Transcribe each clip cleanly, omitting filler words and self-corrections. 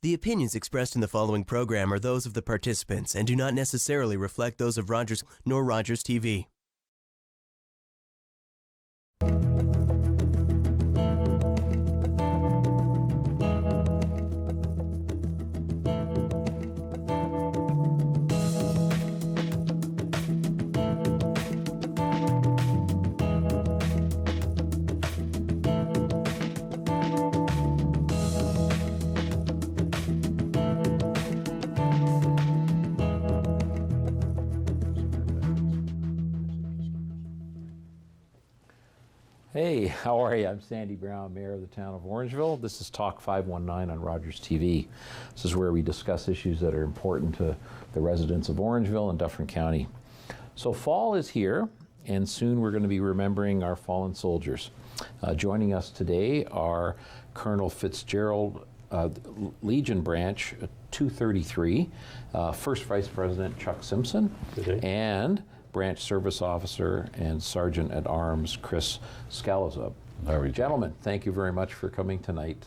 The opinions expressed in the following program are those of the participants and do not necessarily reflect those of Rogers nor Rogers TV. Hey, how are you? I'm Sandy Brown, Mayor of the town of Orangeville. This is Talk 519 on Rogers TV. This is where we discuss issues that are important to the residents of Orangeville and Dufferin County. So fall is here, and soon we're going to be remembering our fallen soldiers. Joining us today are Colonel Fitzgerald, Legion Branch 233, First Vice President Chuck Simpson, and Branch Service Officer and Sergeant at Arms Chris Scalazub. Gentlemen, thank you very much for coming tonight.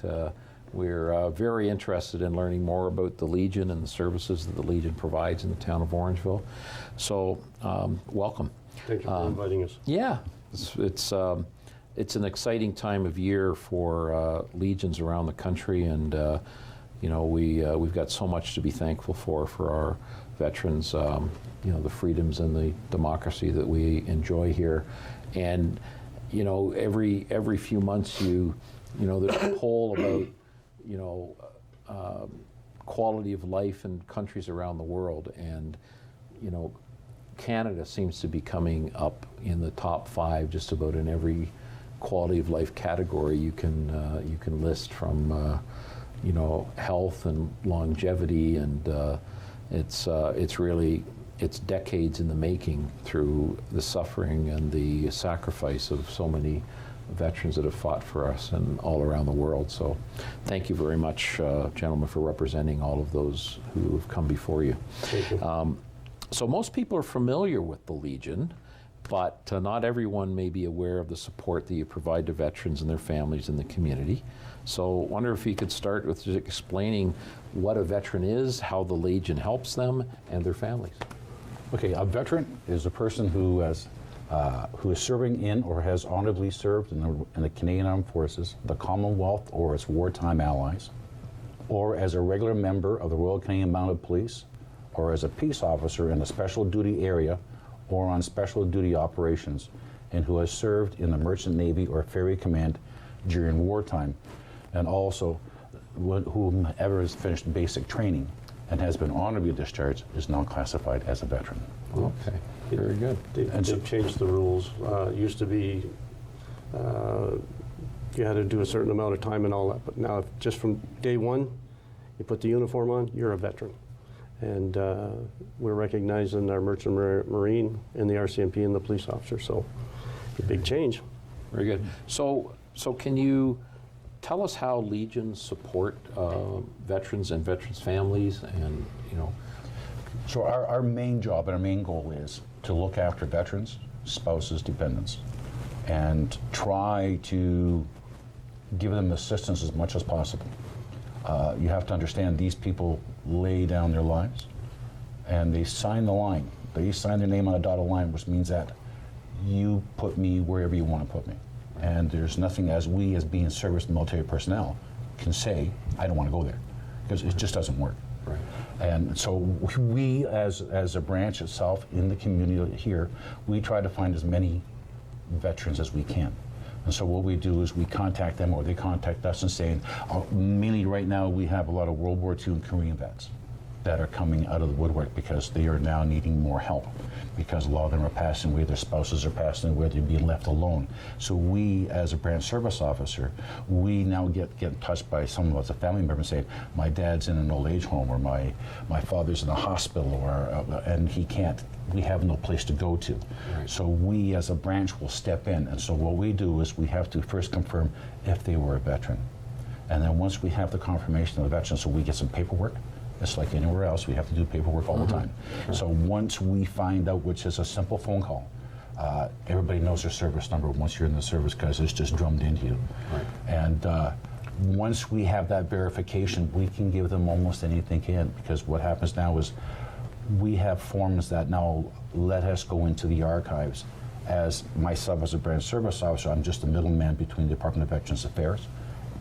We're very interested in learning more about the Legion and the services that the Legion provides in the town of Orangeville. So, welcome. Thank you for inviting us. Yeah, it's an exciting time of year for Legions around the country, and you know, we've got so much to be thankful for our veterans. You know, the freedoms and the democracy that we enjoy here, and you know, every few months you know, there's a poll about, you know, quality of life in countries around the world, and you know, Canada seems to be coming up in the top 5 just about in every quality of life category you can list, from you know, health and longevity, and it's decades in the making through the suffering and the sacrifice of so many veterans that have fought for us and all around the world. So thank you very much, gentlemen, for representing all of those who have come before you. Thank you. So most people are familiar with the Legion, but not everyone may be aware of the support that you provide to veterans and their families in the community. So I wonder if you could start with just explaining what a veteran is, how the Legion helps them and their families. Okay, a veteran is a person who is serving in or has honorably served in the Canadian Armed Forces, the Commonwealth or its wartime allies, or as a regular member of the Royal Canadian Mounted Police, or as a peace officer in a special duty area or on special duty operations, and who has served in the Merchant Navy or Ferry Command during wartime, and also whomever has finished basic training and has been honorably discharged is now classified as a veteran. Okay, very good. They've changed the rules. It used to be you had to do a certain amount of time and all that, but now just from day one, you put the uniform on, you're a veteran. And we're recognizing our Merchant Marine and the RCMP and the police officer, so a big change. Very good. So can you tell us how Legions support veterans and veterans' families, and you know? So our main job and our main goal is to look after veterans, spouses, dependents, and try to give them assistance as much as possible. You have to understand, these people lay down their lives and they sign the line. They sign their name on a dotted line, which means that you put me wherever you want to put me. And there's nothing, as we as being service military personnel can say, I don't want to go there, because it just doesn't work. Right. And so we as a branch itself in the community here, we try to find as many veterans as we can. And so what we do is we contact them, or they contact us and saying, mainly right now we have a lot of World War II and Korean vets that are coming out of the woodwork because they are now needing more help, because a lot of them are passing away, their spouses are passing away, they're being left alone. So we, as a branch service officer, we now get touched by some of us, a family member, saying, my dad's in an old age home, or my father's in a hospital, or and he can't, we have no place to go to. Right. So we as a branch will step in, and so what we do is we have to first confirm if they were a veteran. And then once we have the confirmation of the veteran, so we get some paperwork. It's like anywhere else, we have to do paperwork all the time. Sure. So once we find out, which is a simple phone call, everybody knows their service number once you're in the service, because it's just drummed into you. Right. And once we have that verification, we can give them almost anything in, because what happens now is we have forms that now let us go into the archives. As myself as a branch service officer, I'm just a middleman between the Department of Veterans Affairs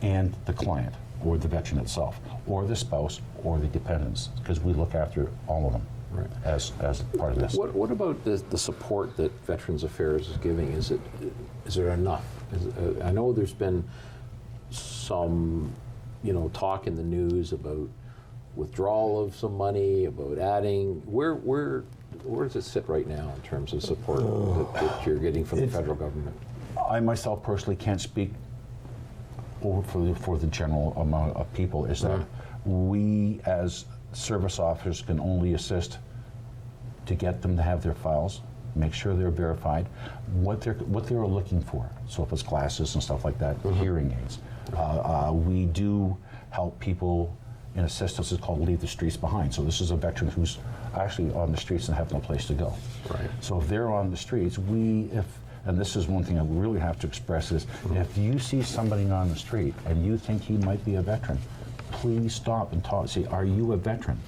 and the client, or the veteran itself, or the spouse, or the dependents, because we look after all of them. Right. As part of this. What about the support that Veterans Affairs is giving? Is there enough? I know there's been some, talk in the news about withdrawal of some money, about adding. Where does it sit right now in terms of support that you're getting from the federal government? I myself personally can't speak for the general amount of people. Is that we as service officers can only assist to get them to have their files, make sure they're verified, what they're looking for. So if it's glasses and stuff like that, hearing aids. We do help people in assistance. It's called Leave the Streets Behind. So this is a veteran who's actually on the streets and have no place to go. Right. So if they're on the streets, and this is one thing I really have to express is, if you see somebody on the street and you think he might be a veteran, please stop and talk. Say, are you a veteran?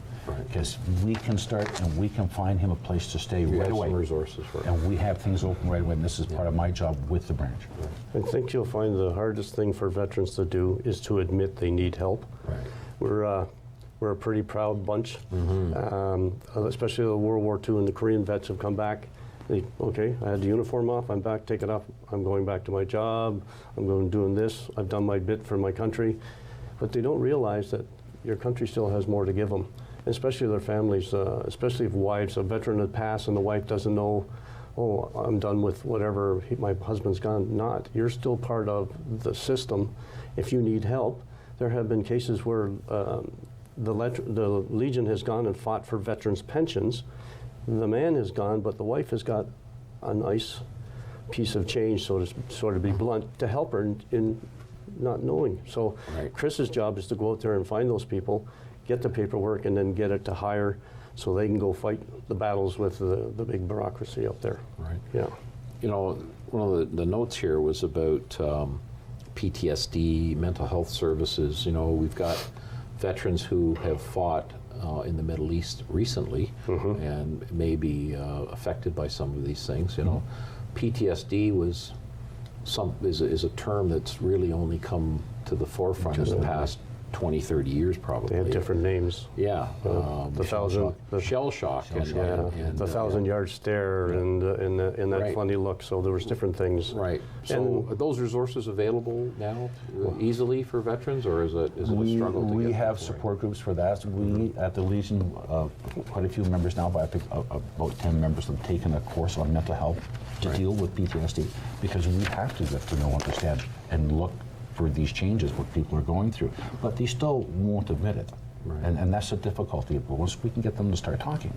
Because we can start and we can find him a place to stay right away. Some resources for and we have things open right away, and this is part of my job with the branch. I think you'll find the hardest thing for veterans to do is to admit they need help. Right. We're a pretty proud bunch, especially the World War II and the Korean vets have come back. Okay, I had the uniform off, I'm back, take it off, I'm going back to my job, I'm going doing this, I've done my bit for my country. But they don't realize that your country still has more to give them, especially their families, especially if wives, a veteran had passed and the wife doesn't know, oh, I'm done with whatever, my husband's gone. Not, you're still part of the system. If you need help, there have been cases where the Legion has gone and fought for veterans' pensions. The man has gone, but the wife has got a nice piece of change, so to sort of be blunt, to help her in not knowing. So Chris's job is to go out there and find those people, get the paperwork, and then get it to hire so they can go fight the battles with the big bureaucracy up there. Right. Yeah. One of the notes here was about PTSD, mental health services. We've got veterans who have fought in the Middle East recently and may be affected by some of these things. PTSD is a term that's really only come to the forefront in the past 20, 30 years probably. They had different names. Yeah. Shell shock. And the 1,000-yard stare and that funny look. So there was different things. Right. So are those resources available now easily for veterans, or is it a struggle to get We have support groups for that. We at the Legion, quite a few members now, but I think about 10 members have taken a course on mental health to deal with PTSD, because we have to know, understand, and look for these changes, what people are going through. But they still won't admit it. Right. And that's the difficulty. But once we can get them to start talking,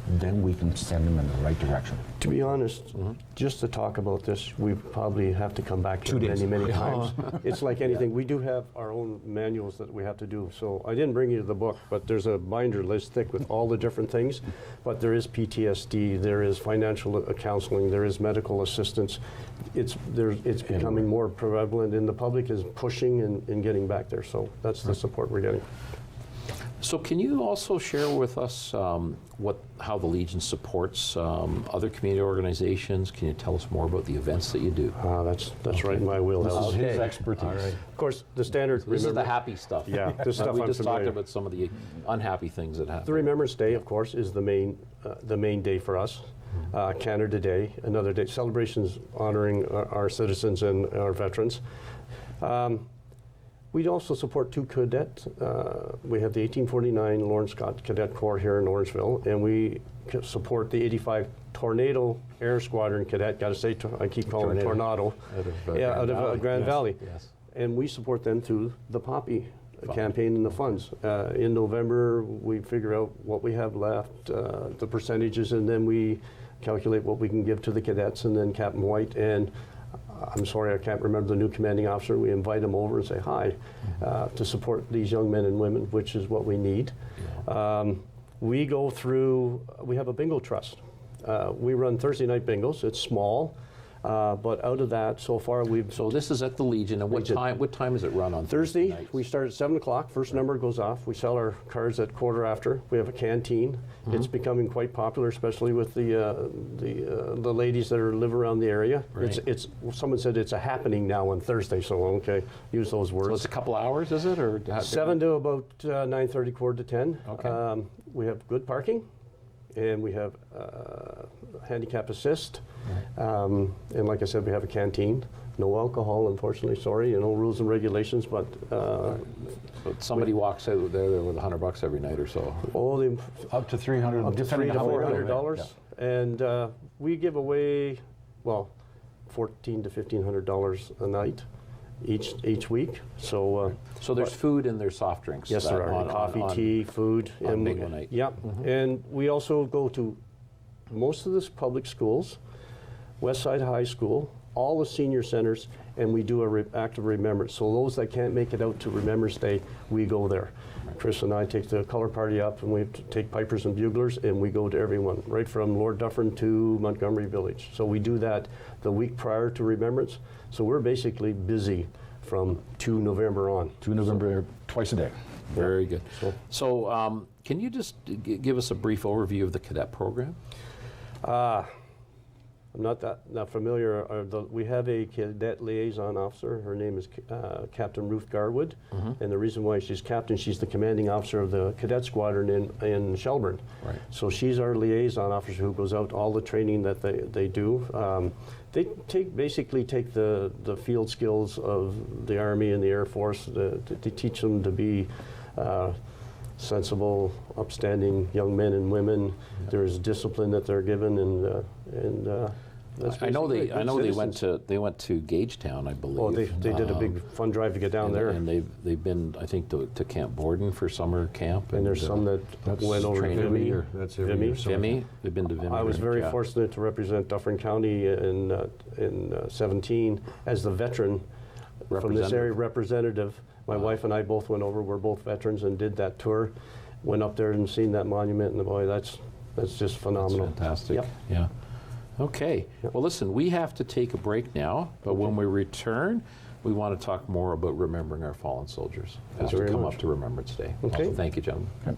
then we can send them in the right direction. To be honest, just to talk about this, we probably have to come back to it many times. It's like anything. We do have our own manuals that we have to do. So I didn't bring you the book, but there's a binder list thick with all the different things. But there is PTSD, there is financial counseling, there is medical assistance. It's becoming more prevalent, and the public is pushing and getting back there. So that's the support we're getting. So can you also share with us how the Legion supports other community organizations? Can you tell us more about the events that you do? That's right in my wheelhouse. This is his expertise. All right. Of course, the standard. This is the happy stuff. Yeah, this stuff we I'm just familiar. talked about some of the unhappy things that happen. The Remembrance Day, of course, is the main day for us. Canada Day, another day, celebrations honoring our citizens and our veterans. We also support two cadets. We have the 1849 Lawrence Scott Cadet Corps here in Orangeville, and we support the 85 Tornado Air Squadron Cadet. Got to say, I keep calling it Tornado. Out of Grand Valley. Yes. And we support them through the Poppy campaign and the funds. In November, we figure out what we have left, the percentages, and then we calculate what we can give to the cadets, and then Captain White and I'm sorry, I can't remember the new commanding officer. We invite them over and say hi to support these young men and women, which is what we need. Yeah. We have a bingo trust. We run Thursday night bingos. It's small. But out of that, so far we've... So this is at the Legion, and what time is it run on Thursday, nights? we start at 7 o'clock. First number goes off. We sell our cards at quarter after. We have a canteen. It's becoming quite popular, especially with the ladies that live around the area. Right. Someone said it's a happening now on Thursday, so okay, use those words. So it's a couple hours, is it? Or 7 to about 9:30, quarter to 10. Okay. We have good parking, and we have handicap assist. And like I said, we have a canteen. No alcohol, unfortunately, sorry, rules and regulations, but... But somebody walks out there with $100 every night or so. Up to $300, Up to $300 to $400. And we give away, well, $1,400 to $1,500 a night each week. So there's food and there's soft drinks. yes, there are. Coffee, tea, food. On bingo night. Yeah. And we also go to most of the public schools, Westside High School, all the senior centers, and we do a active remembrance. So those that can't make it out to Remembrance Day, we go there. Chris and I take the color party up, and we take pipers and buglers, and we go to everyone, right from Lord Dufferin to Montgomery Village. So we do that the week prior to Remembrance. So we're basically busy from 2 November on. 2 November, twice a day. Very good. So can you just give us a brief overview of the cadet program? I'm not familiar. We have a cadet liaison officer. Her name is Captain Ruth Garwood, and the reason why she's captain, she's the commanding officer of the cadet squadron in Shelburne. Right. So she's our liaison officer who goes out to all the training that they do. They basically take the field skills of the Army and the Air Force to teach them to be sensible, upstanding young men and women. There's discipline that they're given, and that's I know basically they citizens. went to Gagetown, I believe. Oh, they did a big fun drive to get down there. And they've been, I think, to Camp Borden for summer camp. And there's some that went over to training. That's every year. Vimy? They've been to Vimy. I was very yeah. fortunate to represent Dufferin County in 17 as the veteran from this area representative. My wife and I both went over. We're both veterans and did that tour. Went up there and seen that monument, and boy, that's just phenomenal. That's fantastic. Yep. Yeah. Okay. Yep. Well, listen, we have to take a break now, but when we return, we want to talk more about remembering our fallen soldiers as we come up to Remembrance Day. Okay. Also, thank you, gentlemen. Okay.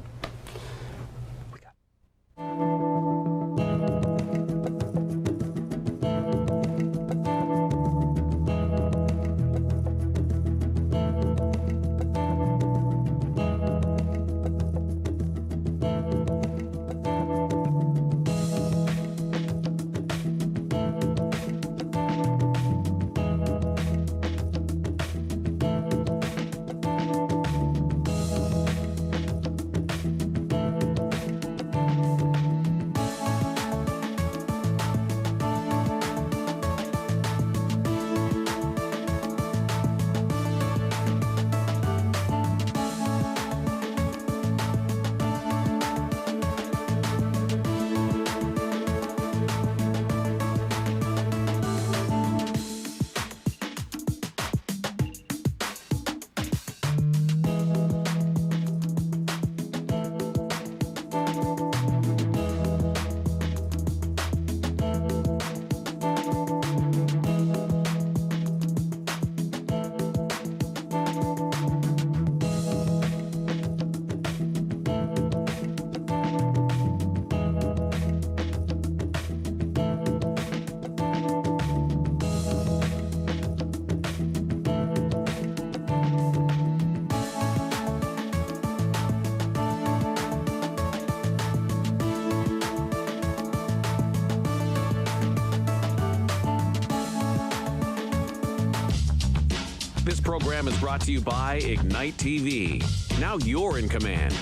This program is brought to you by Ignite TV. Now you're in command.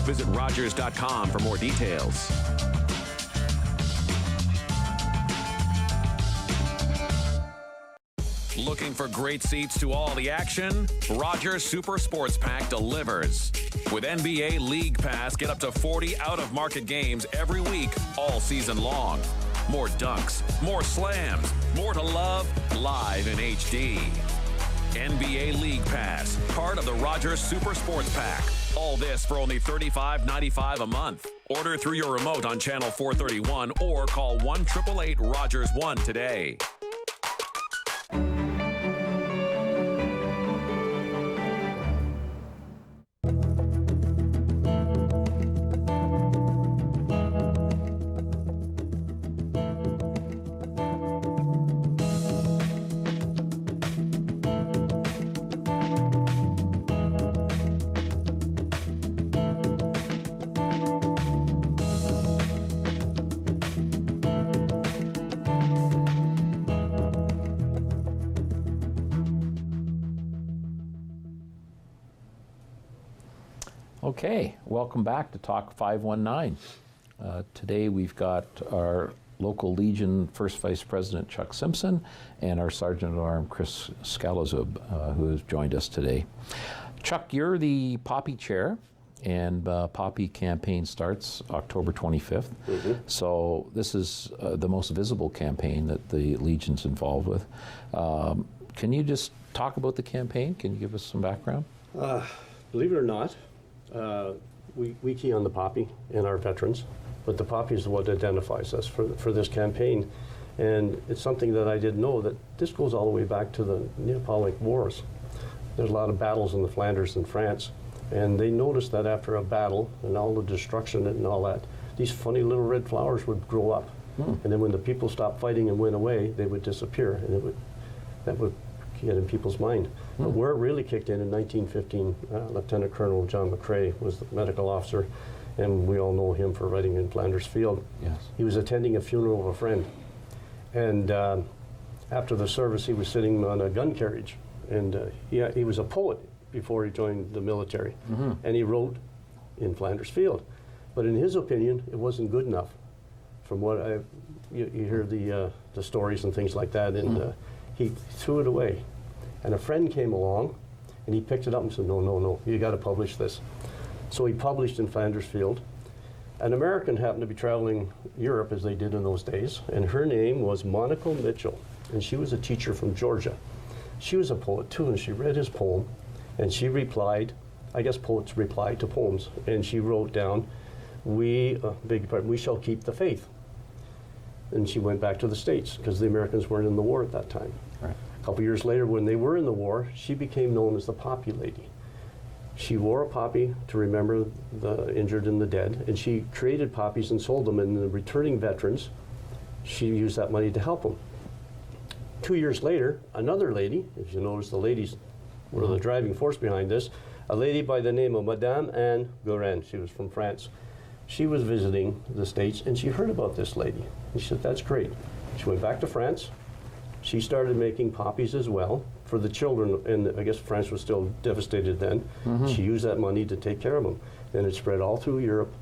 Visit Rogers.com for more details. Looking for great seats to all the action? Rogers Super Sports Pack delivers. With NBA League Pass, get up to 40 out-of-market games every week, all season long. More dunks, more slams, more to love, live in HD. NBA League Pass, part of the Rogers Super Sports Pack. All this for only $35.95 a month. Order through your remote on Channel 431 or call 1-888-ROGERS-1 today. Okay, welcome back to Talk 519. Today we've got our local Legion First Vice President Chuck Simpson and our Sergeant at Arms Chris Scalazub, who has joined us today. Chuck, you're the Poppy Chair, and Poppy campaign starts October 25th. Mm-hmm. So this is the most visible campaign that the Legion's involved with. Can you just talk about the campaign? Can you give us some background? Believe it or not, we key on the poppy and our veterans, but the poppy is what identifies us for this campaign. And it's something that I didn't know, that this goes all the way back to the Napoleonic Wars. There's a lot of battles in the Flanders and France, and they noticed that after a battle and all the destruction and all that, these funny little red flowers would grow up. And then when the people stopped fighting and went away, they would disappear, and that would get in people's mind. But where it really kicked in 1915, Lieutenant Colonel John McCrae was the medical officer, and we all know him for fighting in Flanders Field. Yes. He was attending a funeral of a friend, and after the service he was sitting on a gun carriage, and he was a poet before he joined the military, and he wrote in Flanders Field. But in his opinion, it wasn't good enough. From what you hear the stories and things like that, and he threw it away. And a friend came along, and he picked it up and said, no, you got to publish this. So he published in Flanders Field. An American happened to be traveling Europe, as they did in those days, and her name was Monica Mitchell, and she was a teacher from Georgia. She was a poet too, and she read his poem, and she replied, I guess poets reply to poems, and she wrote down, we shall keep the faith. And she went back to the States, because the Americans weren't in the war at that time. Right. A couple years later, when they were in the war, she became known as the Poppy Lady. She wore a poppy to remember the injured and the dead, and she created poppies and sold them, and the returning veterans, she used that money to help them. 2 years later, another lady, if you notice the ladies were the driving force behind this, a lady by the name of Madame Anne Guérin, she was from France. She was visiting the States, and she heard about this lady. And she said, that's great. She went back to France. She started making poppies as well for the children, and I guess France was still devastated then. She used that money to take care of them. Then it spread all through Europe,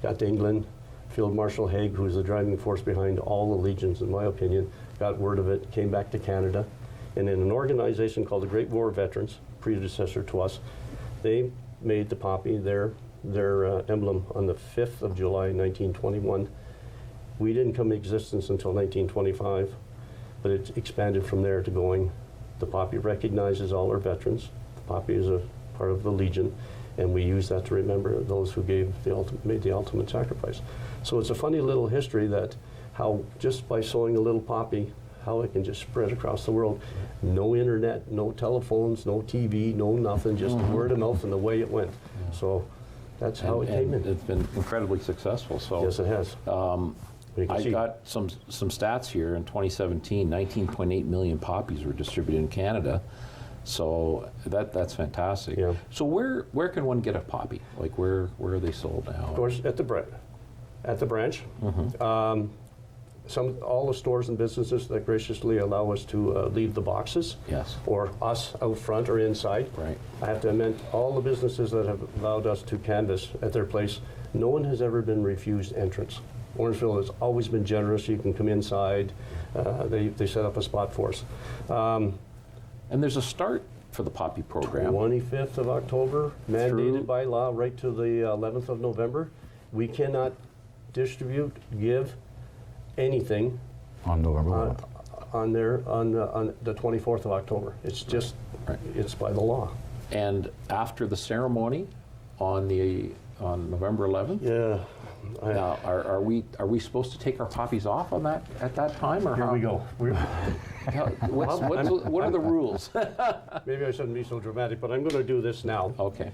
got to England. Field Marshal Haig, who was the driving force behind all the legions, in my opinion, got word of it, came back to Canada, and in an organization called the Great War Veterans, predecessor to us, they made the poppy their emblem on the 5th of July, 1921. We didn't come into existence until 1925, but it expanded from there to going, the poppy recognizes all our veterans. The poppy is a part of the Legion, and we use that to remember those who made the ultimate sacrifice. So it's a funny little history that how just by sowing a little poppy, how it can just spread across the world. No internet, no telephones, no TV, no nothing, just word of mouth and the way it went. So that's how it came in. It's been incredibly successful. So yes, it has. I got some stats here. In 2017, 19.8 million poppies were distributed in Canada. So that's fantastic. Yeah. So where can one get a poppy? Like where are they sold now? Of course, at the branch. All the stores and businesses that graciously allow us to leave the boxes. Yes. Or us out front or inside. Right. I have to admit, all the businesses that have allowed us to canvass at their place, no one has ever been refused entrance. Orangeville has always been generous. You can come inside. They set up a spot for us. And there's a start for the poppy program. 25th of October, mandated by law, right to the 11th of November. We cannot distribute, give anything On November 11th. on the 24th of October. It's just, it's by the law. And after the ceremony on November 11th? Yeah. Now, are we supposed to take our poppies off on that at that time, or Here how? we go. What are the rules? Maybe I shouldn't be so dramatic, but I'm going to do this now. Okay.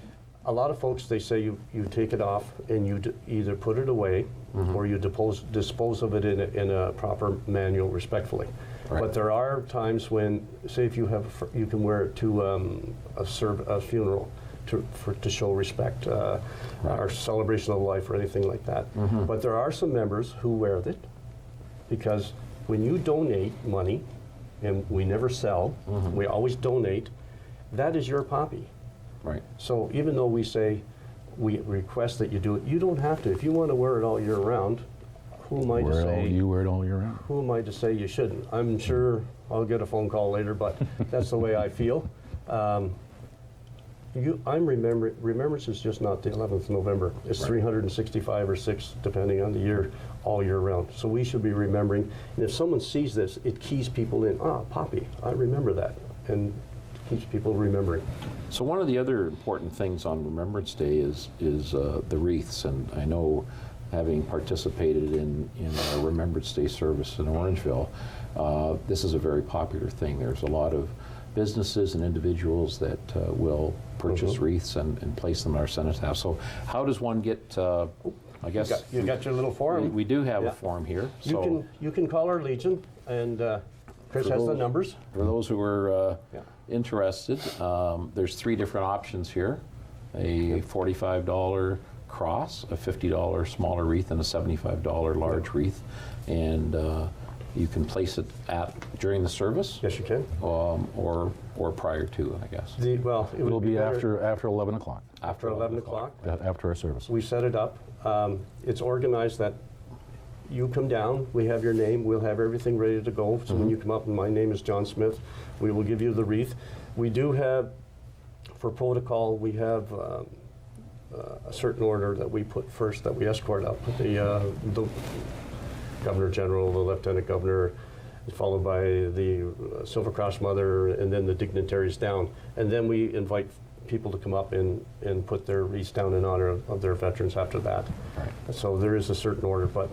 A lot of folks, they say you take it off and you either put it away or you dispose of it in a proper manual respectfully. Right. But there are times when, say if you can wear it to a funeral to show respect or celebration of life or anything like that. But there are some members who wear it because when you donate money, and we never sell, we always donate, that is your poppy. Right. So even though we say we request that you do it, you don't have to. If you want to wear it all year round, who am I to say? You wear it all year round. Who am I to say you shouldn't? I'm sure I'll get a phone call later, but that's the way I feel. Remembrance is just not the 11th of November. It's 365 or 6, depending on the year, all year round. So we should be remembering. And if someone sees this, it keys people in. Poppy, I remember that, and keeps people remembering. So one of the other important things on Remembrance Day is the wreaths, and I know, having participated in a Remembrance Day service in Orangeville, this is a very popular thing. There's a lot of businesses and individuals that will purchase wreaths and place them in our cenotaph. So how does one get, I guess... You got your little form. We do have a form here. So You can call our Legion, and Chris has the numbers. For those who are interested, there's 3 different options here. A $45 cross, a $50 smaller wreath, and a $75 large wreath. And you can place it during the service. Yes, you can. Or prior to, I guess. It It'll be better after 11 o'clock, after 11 o'clock. after our service. We set it up. It's organized that you come down, we have your name, we'll have everything ready to go. So when you come up, and my name is John Smith, we will give you the wreath. We do have, for protocol, we have a certain order that we put first, that we escort up. The Governor General, the Lieutenant Governor, followed by the Silver Cross Mother, and then the dignitaries down. And then we invite people to come up and put their wreaths down in honor of their veterans after that. Right. So there is a certain order, but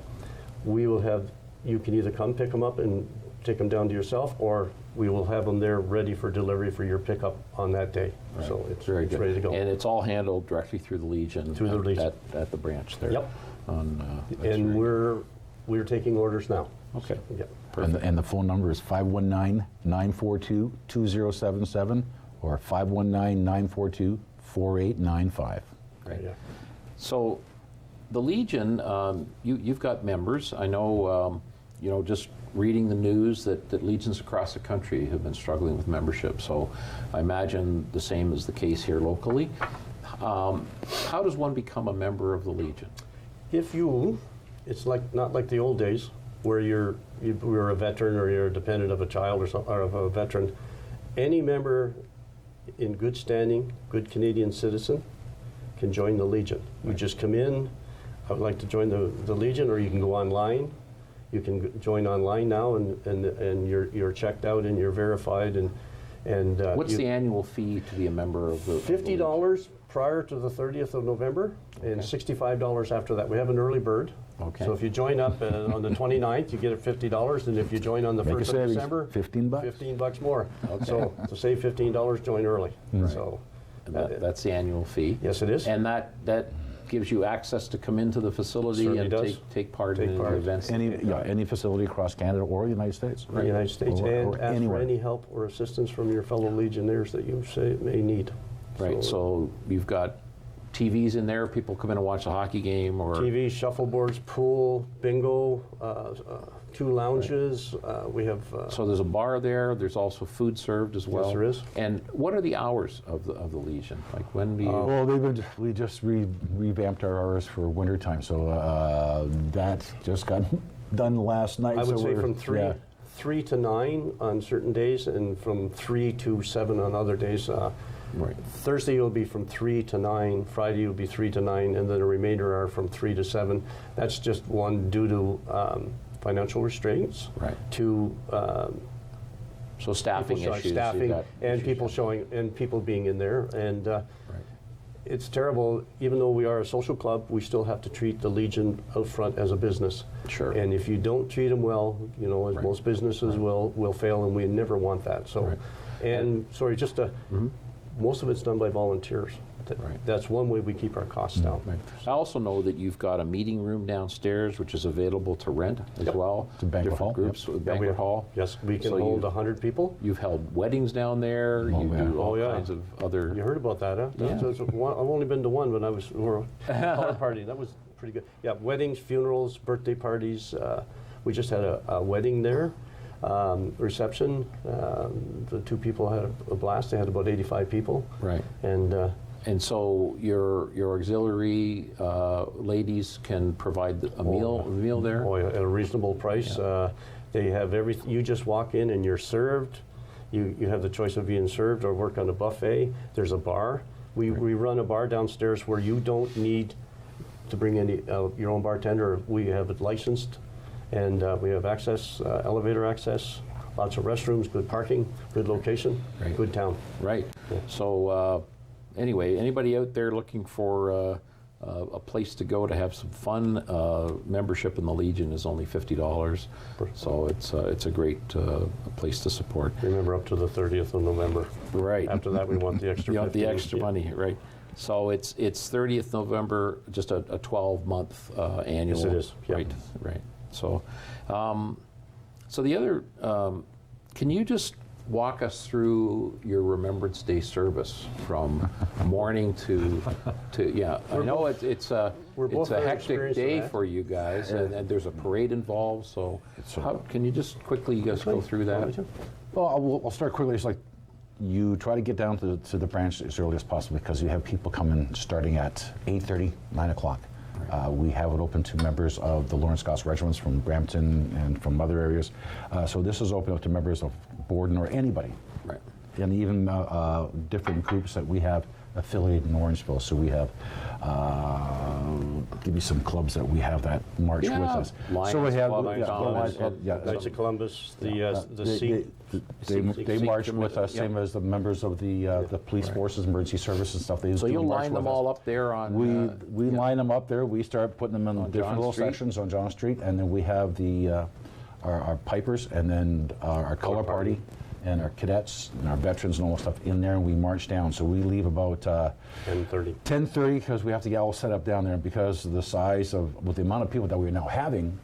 we will have, you can either come pick them up and take them down to yourself, or we will have them there ready for delivery for your pickup on that day. Right. So it's Very good. ready to go. And it's all handled directly through the Legion. Through the Legion. At the branch there. Yep. That's And very we're taking orders now. Okay. Yep. And the phone number is 519-942-2077 or 519-942-4895. Great. Yeah. So the Legion, you've got members. I know, just reading the news that legions across the country have been struggling with membership. So I imagine the same is the case here locally. How does one become a member of the Legion? It's not like the old days where you're a veteran or you're a dependent of a child or of a veteran. Any member in good standing, good Canadian citizen, can join the Legion. You just come in, I would like to join the Legion, or you can go online. You can join online now, and you're checked out and you're verified. And What's the annual fee to be a member of the $50 prior to the 30th of November, and $65 after that. We have an early bird. Okay. So if you join up on the 29th, you get it $50, and if you join on the Make a 1st of savings. December, $15. $15 more. So to save $15, join early. So That's the annual fee. yes, it is. And that gives you access to come into the facility Certainly and does. take part Take in part. the events. Any facility across Canada or the United States. The United States, Or and ask anywhere. for any help or assistance from your fellow Legionnaires that you may need. Right, so you've got TVs in there, people come in and watch a hockey game, or... TV, shuffleboards, pool, bingo, 2 lounges. We have. So there's a bar there, there's also food served as well. Yes, there is. And what are the hours of the Legion? Like when do you... Well, we just revamped our hours for winter time, so that just got done last night. I would so say we're- from 3 to 9 on certain days, and from 3 to 7 on other days. Right. Thursday will be from 3 to 9, Friday will be 3 to 9, and then the remainder are from 3 to 7. That's just one due to financial restraints. Right. To So staffing people showing issues. staffing, you've got and issues. people showing, and people being in there, and It's terrible. Even though we are a social club, we still have to treat the Legion out front as a business. Sure. And if you don't treat them well, you know, as most businesses will fail, and we never want that. So, and sorry, just to, most of it's done by volunteers. That's one way we keep our costs down. I also know that you've got a meeting room downstairs, which is available to rent as well. It's a banquet Different hall. groups, banquet hall. Yes, we can So hold 100 people. You've held weddings down there. You do all kinds of other. You heard about that, huh? Yeah. I've only been to one when I was for a color party. That was pretty good. Yeah, weddings, funerals, birthday parties. We just had a wedding there. Reception. The two people had a blast. They had about 85 people. Right. And so your auxiliary ladies can provide a meal there? oh, yeah, at a reasonable price. Yeah. They have everything. You just walk in and you're served. You have the choice of being served or work on a buffet. There's a bar. We run a bar downstairs where you don't need to bring any your own bartender. We have it licensed, and we have access, elevator access, lots of restrooms, good parking, good location, good town. Right. Yeah. So anyway, anybody out there looking for a place to go to have some fun, membership in the Legion is only $50. So it's a great place to support. Remember, up to the 30th of November. Right. After that, we want the extra. You want the 50. extra money, right? So it's 30th November, just a 12-month annual. Yes, it is. Yeah. Right. So, so the other, can you just walk us through your Remembrance Day service from morning to yeah? I know it's a very hectic experienced in day that. for you guys, and there's a parade involved. So, can you just quickly just go through that? Well, I'll start quickly. It's like you try to get down to the branch as early as possible because you have people coming starting at 8:30, 9 o'clock. We have it open to members of the Lawrence Scots regiments from Brampton and from other areas. So this is open up to members of Borden or anybody. Right. And even different groups that we have affiliated in Orangeville. So we have, give you some clubs that we have that march with us. Lions so we have Club, Knights of Columbus, the seat. They march with us, same as the members of the police forces, emergency services and stuff. They So do you'll march line with them us. all up there on. We line them up there. We start putting them in On different John little Street? sections on John Street, and then we have the our pipers, and then our color party, and our cadets, and our veterans, and all that stuff in there, and we march down. So we leave about 10:30. 10:30 because we have to get all set up down there because of the size of, with the amount of people that we're now having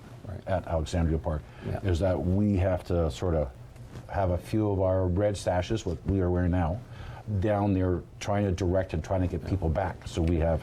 at Alexandria Park, is that we have to sort of have a few of our red sashes, what we are wearing now, down there trying to direct and trying to get people back. So we have.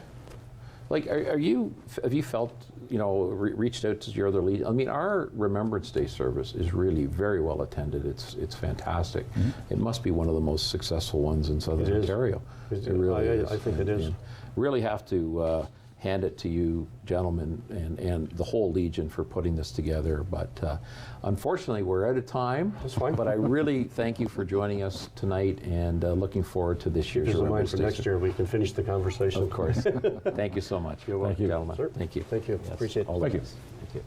Like, have you felt, reached out to your other lead? I mean, our Remembrance Day service is really very well attended. It's fantastic. It must be one of the most successful ones in Southern Ontario. It really is. I think it is. And really have to hand it to you, gentlemen, and the whole Legion for putting this together. But unfortunately, we're out of time. That's fine. But I really thank you for joining us tonight, and looking forward to this year's Keep in mind Remembrance for Day. next year, we can finish the conversation. Of course. Thank you so much. You're welcome. Thank you, gentlemen. Sir. Thank you. Thank you. Yes, Appreciate it. all the Thank you. best. Thank you.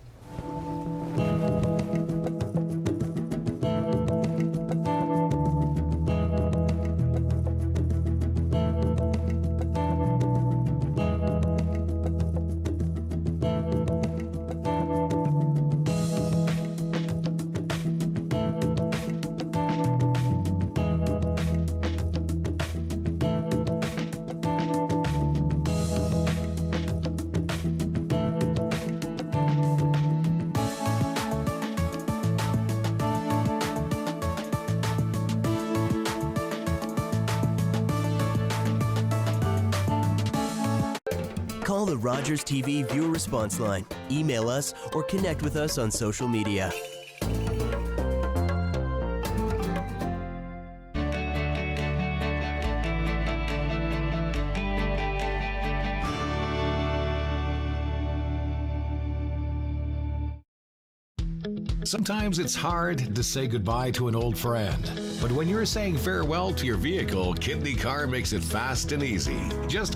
Call the Rogers TV viewer response line, email us, or connect with us on social media. Sometimes it's hard to say goodbye to an old friend. But when you're saying farewell to your vehicle, Kidney Car makes it fast and easy. Just